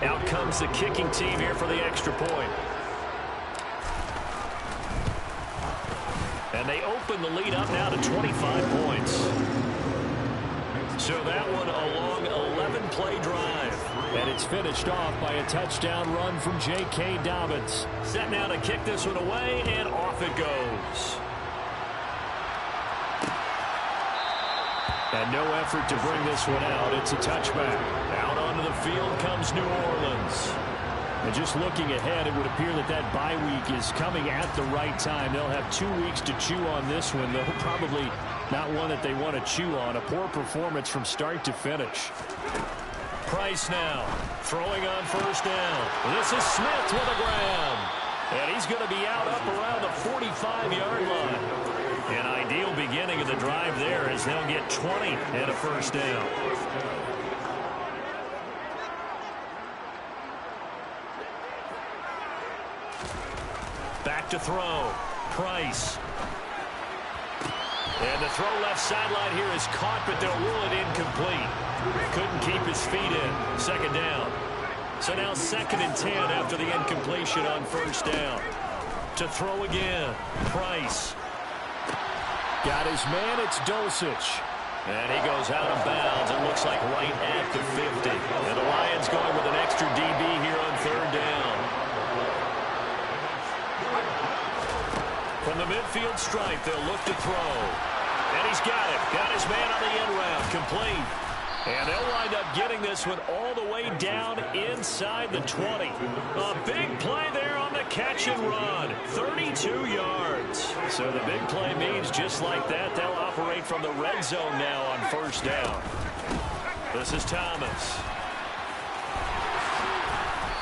Out comes the kicking team here for the extra point. And they open the lead up now to 25 points. So that one a long 11-play drive. And it's finished off by a touchdown run from J.K. Dobbins. Set now to kick this one away, and off it goes. And no effort to bring this one out. It's a touchback. Out onto the field comes New Orleans. And just looking ahead, it would appear that that bye week is coming at the right time. They'll have 2 weeks to chew on this one, though probably not one that they want to chew on. A poor performance from start to finish. Price now, throwing on first down. This is Smith with a grab. And he's going to be out up around the 45-yard line. An ideal beginning of the drive there as they'll get 20 and a first down. Back to throw. Price. And the throw left sideline here is caught, but they'll rule it incomplete. Couldn't keep his feet in. 2nd down. So now 2nd and 10 after the incompletion on first down. To throw again. Price. Got his man, it's Dulcich. And he goes out of bounds. It looks like right at the 50. And the Lions going with an extra DB here on 3rd the midfield stripe, they'll look to throw. And he's got it. Got his man on the end route. Complete. And they'll wind up getting this one all the way down inside the 20. A big play there on the catch and run. 32 yards. So the big play means just like that, they'll operate from the red zone now on first down. This is Thomas.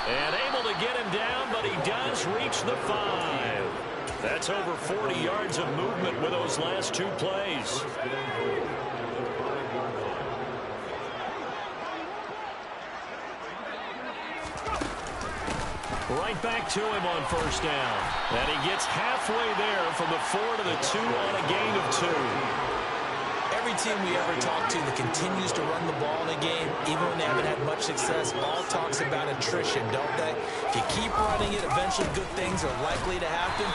And able to get him down, but he does reach the 5. That's over 40 yards of movement with those last two plays. Right back to him on first down. And he gets halfway there from the 4 to the 2 on a gain of 2. Every team we ever talk to that continues to run the ball in a game, even when they haven't had much success, all talks about attrition, don't they? If you keep running it, eventually good things are likely to happen.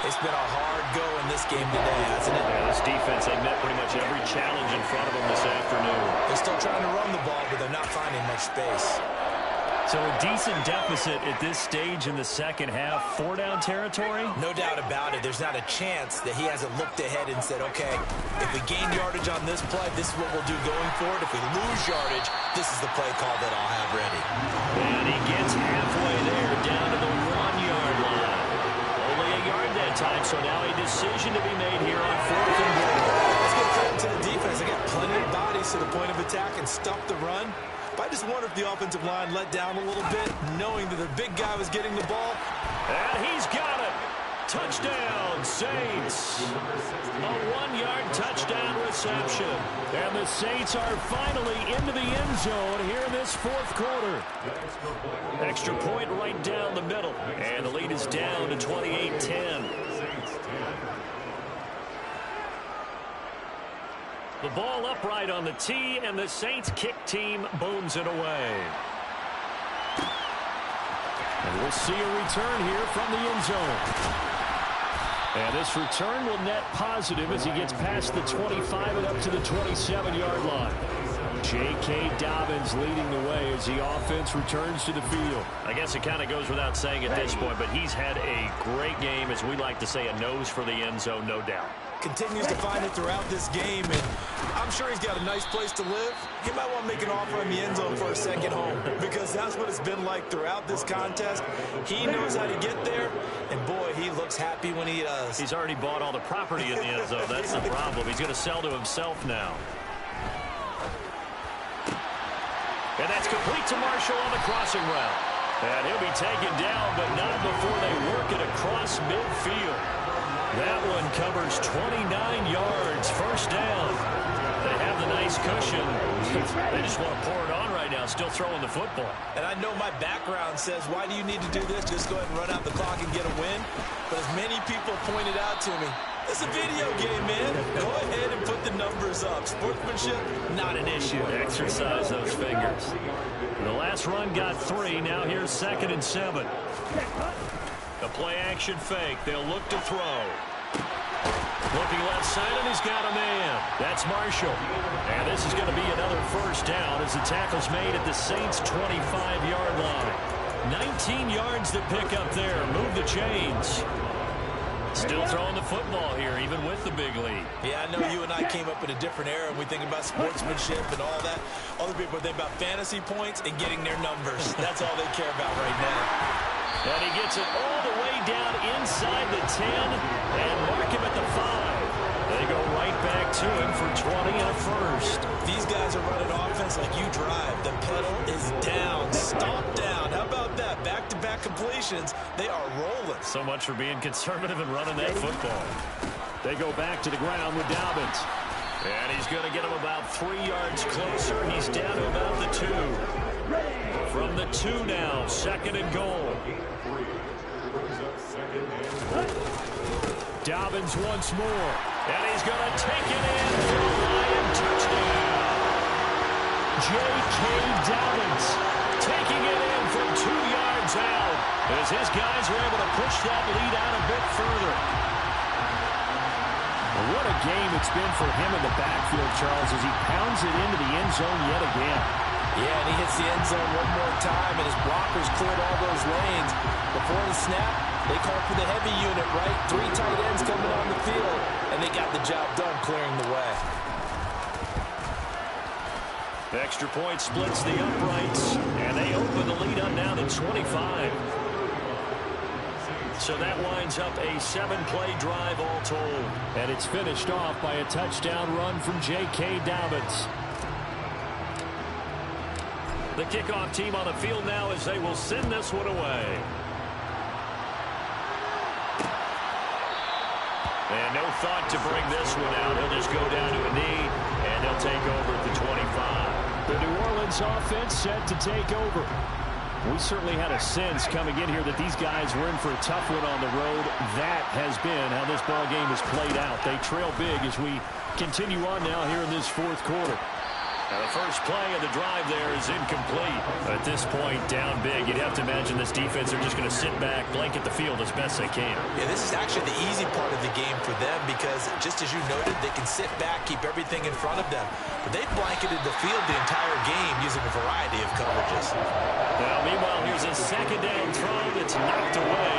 It's been a hard go in this game today, hasn't it? Yeah, this defense, they met pretty much every challenge in front of them this afternoon. They're still trying to run the ball, but they're not finding much space. So a decent deficit at this stage in the second half. 4-down territory? No doubt about it. There's not a chance that he hasn't looked ahead and said, okay, if we gain yardage on this play, this is what we'll do going forward. If we lose yardage, this is the play call that I'll have ready. And he gets halfway there, down to the 1-yard line. Only a yard that time, so now a decision to be made here on 4th and goal. Let's get credit to the defense. They got plenty of bodies to the point of attack and stop the run. But I just wonder if the offensive line let down a little bit, knowing that the big guy was getting the ball. And he's got it. Touchdown, Saints. A 1-yard touchdown reception. And the Saints are finally into the end zone here in this fourth quarter. Extra point right down the middle. And the lead is down to 28-10. The ball upright on the tee, and the Saints kick team booms it away. And we'll see a return here from the end zone. And this return will net positive as he gets past the 25 and up to the 27-yard line. J.K. Dobbins leading the way as the offense returns to the field. I guess it kind of goes without saying at this point, but he's had a great game, as we like to say, a nose for the end zone, no doubt. Continues to find it throughout this game, and I'm sure he's got a nice place to live. He might want to make an offer in the end zone for a second home, because that's what it's been like throughout this contest. He knows how to get there, and boy, he looks happy when he does. He's already bought all the property in the end zone. That's the problem. He's going to sell to himself now. And that's complete to Marshall on the crossing route. And he'll be taken down, but not before they work it across midfield. That one covers 29 yards, first down. They have the nice cushion. They just want to pour it on right now, still throwing the football. And I know my background says, why do you need to do this? Just go ahead and run out the clock and get a win. But as many people pointed out to me, it's a video game, man. Go ahead and put the numbers up. Sportsmanship, not an issue. Exercise those fingers. The last run got 3. Now here's 2nd and 7. The play-action fake. They'll look to throw. Looking left side, and he's got a man. That's Marshall. And this is going to be another first down as the tackle's made at the Saints' 25-yard line. 19 yards to pick up there. Move the chains. Still throwing the football here, even with the big lead. Yeah, I know you and I came up in a different era, and we think about sportsmanship and all that. Other people think about fantasy points and getting their numbers. That's all they care about right now. And he gets it all the way down inside the 10 and mark him at the 5. They go right back to him for 20 and a first. These guys are running offense like you drive. The pedal is down, stomp down. How about that? Back-to-back completions. They are rolling. So much for being conservative and running that football. They go back to the ground with Dobbins. And he's going to get him about 3 yards closer. He's down to about the 2. From the 2 now, 2nd and goal. Dobbins once more. And he's going to take it in for a Lion touchdown. J.K. Dobbins taking it in from 2 yards out as his guys are able to push that lead out a bit further. What a game it's been for him in the backfield, Charles, as he pounds it into the end zone yet again. Yeah, and he hits the end zone one more time, and his blockers cleared all those lanes. Before the snap, They call for the heavy unit, right? 3 tight ends coming on the field, and they got the job done clearing the way. The extra point splits the uprights, and they open the lead up now to 25. So that winds up a 7-play drive all told. And it's finished off by a touchdown run from J.K. Dobbins. The kickoff team on the field now as they will send this one away. And no thought to bring this one out. He'll just go down to a knee, and they'll take over at the 25. The New Orleans offense set to take over. We certainly had a sense coming in here that these guys were in for a tough one on the road. That has been how this ball game has played out. They trail big as we continue on now here in this fourth quarter. Now the first play of the drive there is incomplete. At this point, down big, you'd have to imagine this defense are just going to sit back, blanket the field as best they can. Yeah, this is actually the easy part of the game for them because, just as you noted, they can sit back, keep everything in front of them. But they've blanketed the field the entire game using a variety of coverages. Well, meanwhile, here's a second down throw that's knocked away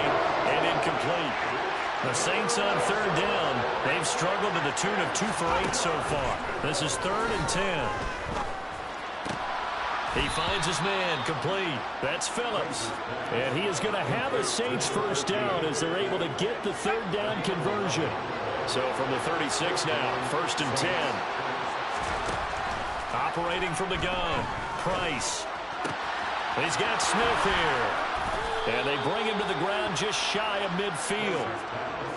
and incomplete. The Saints on third down. They've struggled to the tune of 2 for 8 so far. This is 3rd and 10. He finds his man complete. That's Phillips. And he is going to have a Saints first down as they're able to get the third down conversion. So from the 36 now, 1st and 10. Operating from the gun, Price. He's got Smith here. And they bring him to the ground just shy of midfield.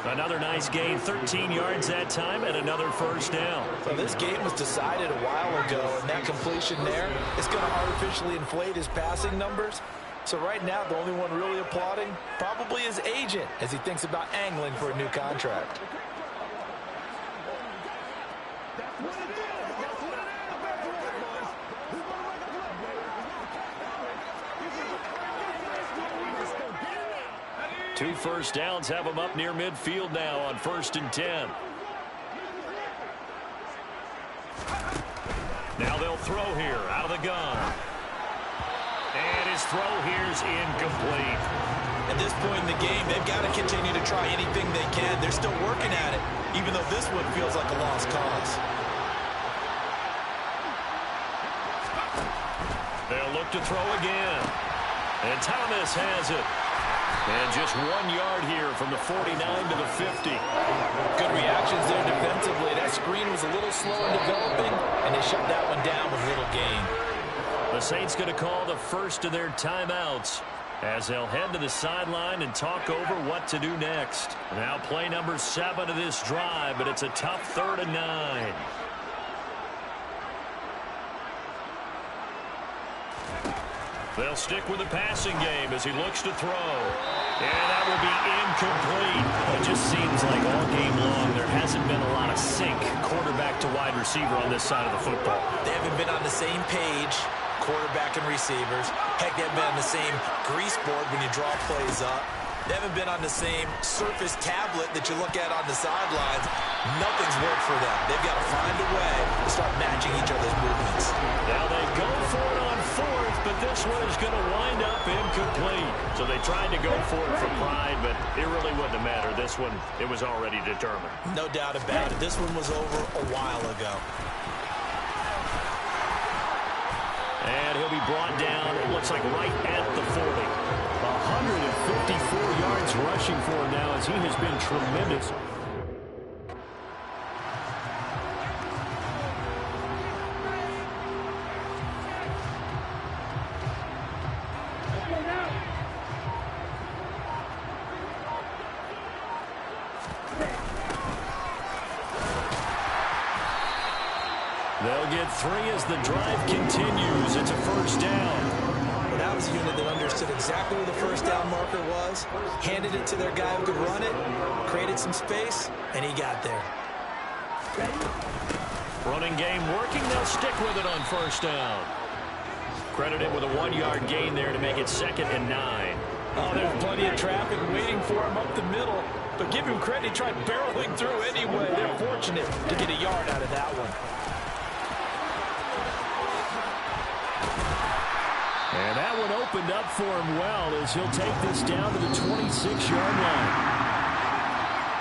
Another nice gain, 13 yards that time, and another first down. So this game was decided a while ago, and that completion there is going to artificially inflate his passing numbers. So right now, the only one really applauding probably his agent as he thinks about angling for a new contract. Two first downs have them up near midfield now on 1st and 10. Now they'll throw here out of the gun. And his throw here's incomplete. At this point in the game, they've got to continue to try anything they can. They're still working at it, even though this one feels like a lost cause. They'll look to throw again. And Thomas has it. And just 1 yard here from the 49 to the 50. Good reactions there defensively. That screen was a little slow in developing, and they shut that one down with little gain. The Saints going to call the first of their timeouts as they'll head to the sideline and talk over what to do next. Now play number 7 of this drive, but it's a tough 3rd and 9. They'll stick with the passing game as he looks to throw. And that will be incomplete. It just seems like all game long there hasn't been a lot of sync quarterback to wide receiver on this side of the football. They haven't been on the same page, quarterback and receivers. Heck, they haven't been on the same grease board when you draw plays up. They haven't been on the same surface tablet that you look at on the sidelines. Nothing's worked for them. They've got to find a way to start matching each other's movements. Now they go for it on 4th, but this one is going to wind up incomplete. So they tried to go for it for pride, but it really wouldn't have mattered. This one, it was already determined. No doubt about it. This one was over a while ago. And he'll be brought down, it looks like right at the 40. 154 yards rushing for him now as he has been tremendous. They'll get 3 as the drive continues. It's a first down. Well, that was a unit that understood exactly where the first down marker was, handed it to their guy who could run it, created some space, and he got there. Running game working. They'll stick with it on first down. Credited with a 1-yard gain there to make it 2nd and 9. Oh, there's plenty of traffic waiting for him up the middle. But give him credit, he tried barreling through anyway. They're fortunate to get a yard out of that one. And that one opened up for him well as he'll take this down to the 26-yard line.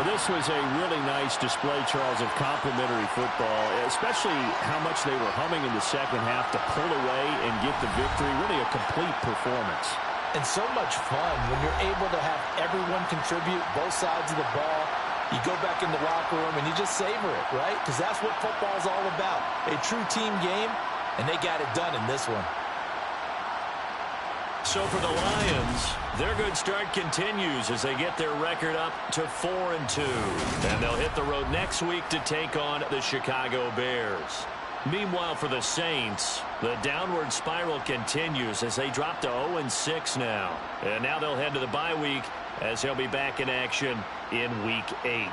Well, this was a really nice display, Charles, of complimentary football, especially how much they were humming in the second half to pull away and get the victory. Really a complete performance. And so much fun when you're able to have everyone contribute, both sides of the ball. You go back in the locker room and you just savor it, right? Because that's what football's all about. A true team game, and they got it done in this one. So for the Lions, their good start continues as they get their record up to 4-2. And they'll hit the road next week to take on the Chicago Bears. Meanwhile, for the Saints, the downward spiral continues as they drop to 0-6 now. And now they'll head to the bye week as they'll be back in action in Week 8.